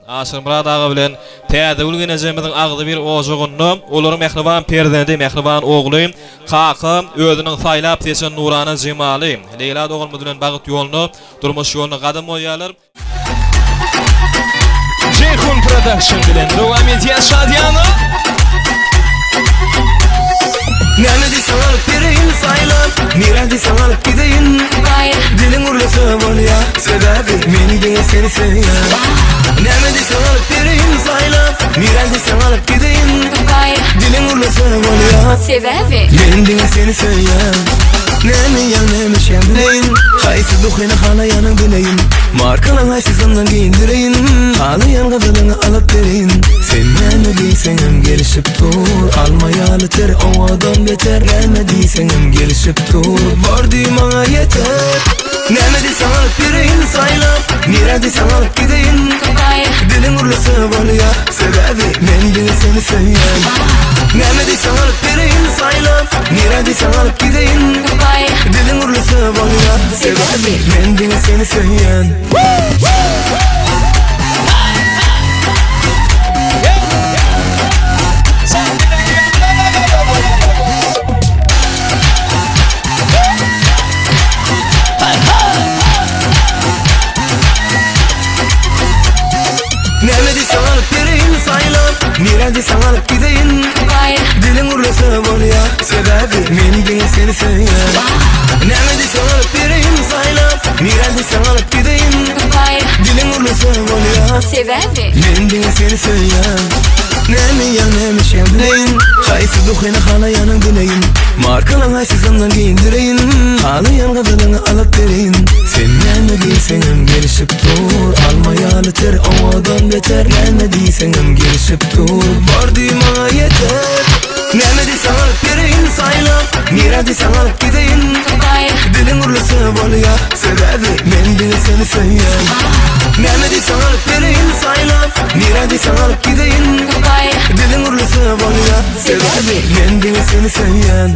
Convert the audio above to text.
Aşyr Murad aga bilen täze ulgenejemizin agdy bir ojugunny, olary mehriban perdendi, mehriban ogly, kakam özüniň saýlap seçen nurana jemaly. Leyla dogulmy bilen bagyt ýoluny, durmuş ýoluny gadam oýýarlar. Ceyhun Production bilen dowam edýär şadýany. Nerede sanarıp gideyin saylar, nerede sanarıp gideyin. Dilin urlasa var ya, sebebi beni de seni seviyor. Nerede sanarıp gideyin saylar, nerede sanarıp gideyin. Dilin urlasa var ya, sebebi beni de seni seviyor. Nemi yan nemi şemleyin, haysi dukhina hala yanın bileyin. Markalan haysizandan giyindireyin, ağlayan gazalını alıp verin. Sen nemi giysenim gelişip dur, almayalı ter o adam beter. Nemi giysenim gelişip dur, vardığım ana yeter. Nemi de sanarıp gideyin saylap, nerede sanarıp gideyin. Dilin urlasa var ya, sebebi ben de seni seviyorum. Nemi de sanarıp gideyin saylap, nerede sanarıp gideyin. Dilin urlasa var ya, sebebi ben de seni seviyorum. Nerede sanarıp gideyin saylap, nerede sanarıp gideyin. Dilin urlasa var ya, sebebi ben de seni seviyorum. Nerede sanarıp gideyin saylap, nerede sanarıp gideyin. Dilin urlasa var ya, sebebi ben de seni seviyorum. Nemi yan nemi şemleyin, haysi dukhina hala yanın bileyin. Markalan haysizandan giyindireyin, ağlayan gazalını alıp verin. Sen nemi giysenim gelişip dur, almayalı ter o adam beter. Nemi giysenim gelişip dur, vardığım ana yeter. Nemi de sanarıp gideyin saylap, nerede sanarıp gideyin. Dilin urlasa var ya, sebebi ben de seni seviyorum. Nemi de sanarıp gideyin saylap, nerede sanarıp gideyin. Dilin urlasa var ya, sebebi ben de seni seviyorum.